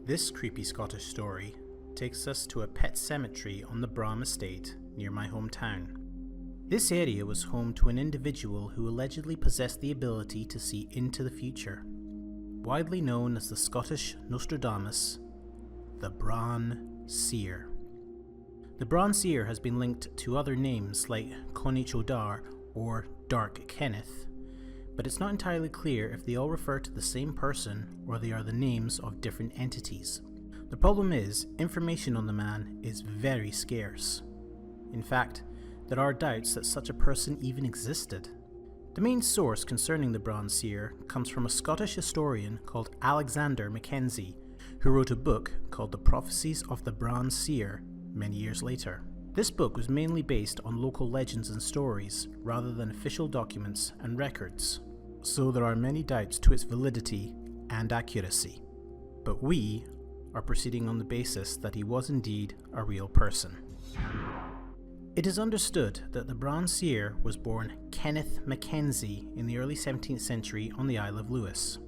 This creepy Scottish story takes us to a pet cemetery on the Brahan estate near my hometown. This area was home to an individual who allegedly possessed the ability to see into the future. Widely known as the Scottish Nostradamus, the Brahan Sear. The Brahan Sear has been linked to other names like Conich O'Dar or Dark Kenneth, but it's not entirely clear if they all refer to the same person or they are the names of different entities. The problem is, information on the man is very scarce. In fact, there are doubts that such a person even existed. The main source concerning the Brahan Sear comes from a Scottish historian called Alexander Mackenzie, who wrote a book called The Prophecies of the Brahan Sear many years later. This book was mainly based on local legends and stories, rather than official documents and records, so there are many doubts to its validity and accuracy. But we are proceeding on the basis that he was indeed a real person. It is understood that the Brahan Sear was born Kenneth Mackenzie in the early 17th century on the Isle of Lewis.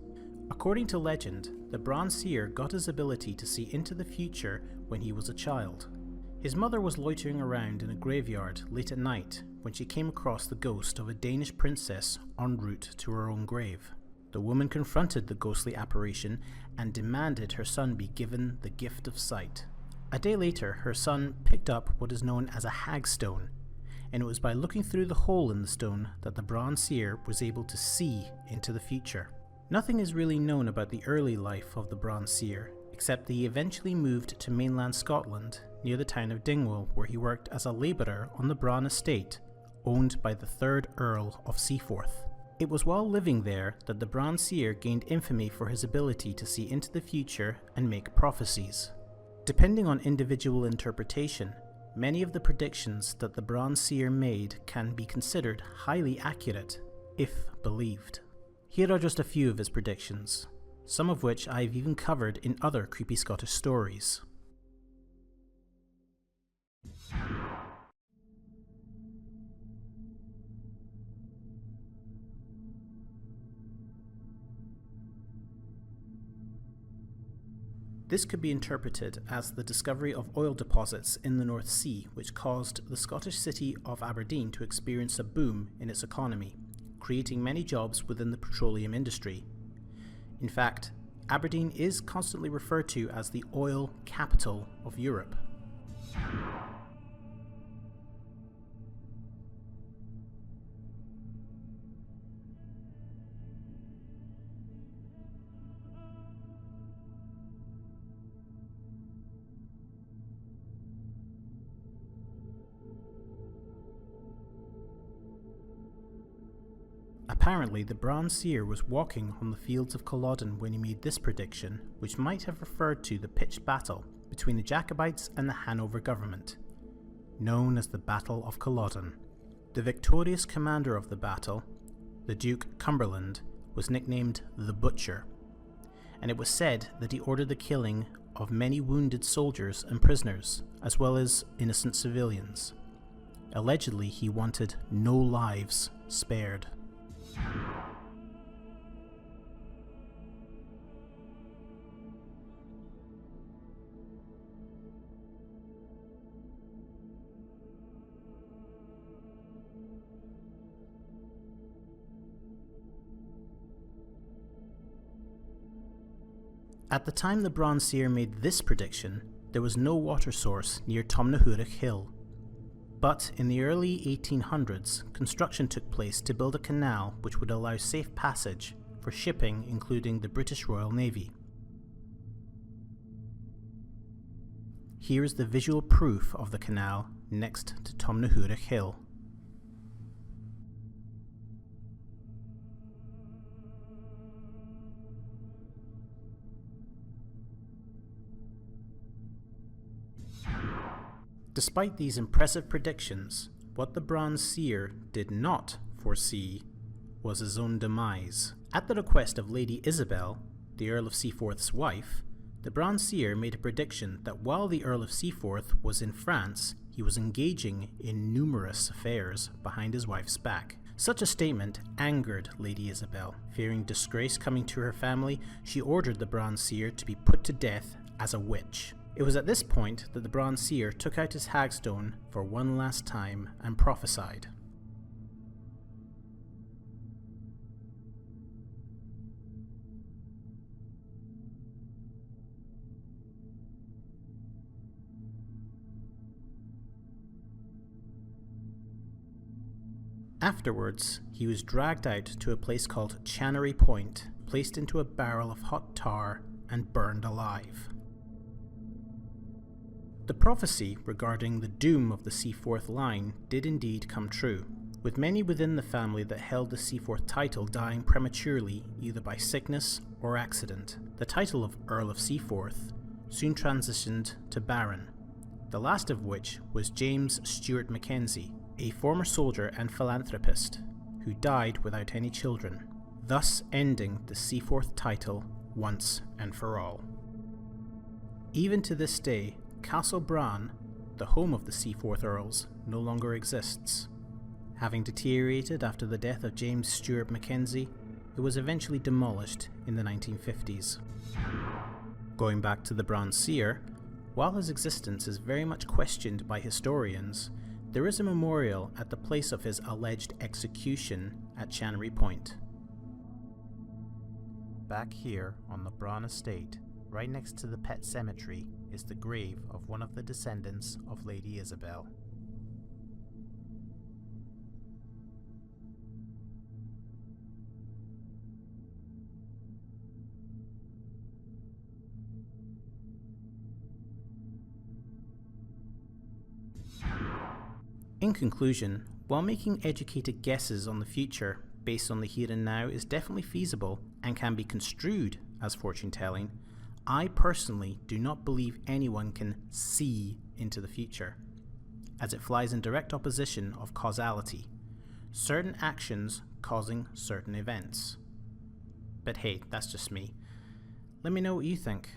According to legend, the Brahan Sear got his ability to see into the future when he was a child. His mother was loitering around in a graveyard late at night when she came across the ghost of a Danish princess en route to her own grave. The woman confronted the ghostly apparition and demanded her son be given the gift of sight. A day later, her son picked up what is known as a hagstone, and it was by looking through the hole in the stone that the Brahan Sear was able to see into the future. Nothing is really known about the early life of the Brahan Sear, except that he eventually moved to mainland Scotland near the town of Dingwall, where he worked as a labourer on the Brahan estate, owned by the 3rd Earl of Seaforth. It was while living there that the Brahan Sear gained infamy for his ability to see into the future and make prophecies. Depending on individual interpretation, many of the predictions that the Brahan Sear made can be considered highly accurate, if believed. Here are just a few of his predictions, some of which I've even covered in other creepy Scottish stories. This could be interpreted as the discovery of oil deposits in the North Sea, which caused the Scottish city of Aberdeen to experience a boom in its economy, creating many jobs within the petroleum industry. In fact, Aberdeen is constantly referred to as the oil capital of Europe. Apparently, the Brahan Sear was walking on the fields of Culloden when he made this prediction, which might have referred to the pitched battle between the Jacobites and the Hanover government, known as the Battle of Culloden. The victorious commander of the battle, the Duke Cumberland, was nicknamed the Butcher, and it was said that he ordered the killing of many wounded soldiers and prisoners, as well as innocent civilians. Allegedly, he wanted no lives spared. At the time the Brahan Sear made this prediction, there was no water source near Tomnahurich Hill. But in the early 1800s, construction took place to build a canal which would allow safe passage for shipping, including the British Royal Navy. Here is the visual proof of the canal next to Tomnahurich Hill. Despite these impressive predictions, what the Brahan Sear did not foresee was his own demise. At the request of Lady Isabel, the Earl of Seaforth's wife, the Brahan Sear made a prediction that while the Earl of Seaforth was in France, he was engaging in numerous affairs behind his wife's back. Such a statement angered Lady Isabel. Fearing disgrace coming to her family, she ordered the Brahan Sear to be put to death as a witch. It was at this point that the Brahan Sear took out his hagstone for one last time and prophesied. Afterwards, he was dragged out to a place called Chancery Point, placed into a barrel of hot tar, and burned alive. The prophecy regarding the doom of the Seaforth line did indeed come true, with many within the family that held the Seaforth title dying prematurely either by sickness or accident. The title of Earl of Seaforth soon transitioned to Baron, the last of which was James Stuart Mackenzie, a former soldier and philanthropist who died without any children, thus ending the Seaforth title once and for all. Even to this day, Castle Brahan, the home of the Seaforth Earls, no longer exists. Having deteriorated after the death of James Stuart Mackenzie, it was eventually demolished in the 1950s. Going back to the Brahan Sear, while his existence is very much questioned by historians, there is a memorial at the place of his alleged execution at Chancery Point. Back here on the Brahan estate, right next to the pet cemetery, is the grave of one of the descendants of Lady Isabel. In conclusion, while making educated guesses on the future based on the here and now is definitely feasible and can be construed as fortune telling, I personally do not believe anyone can see into the future, as it flies in direct opposition of causality, certain actions causing certain events. But hey, that's just me. Let me know what you think.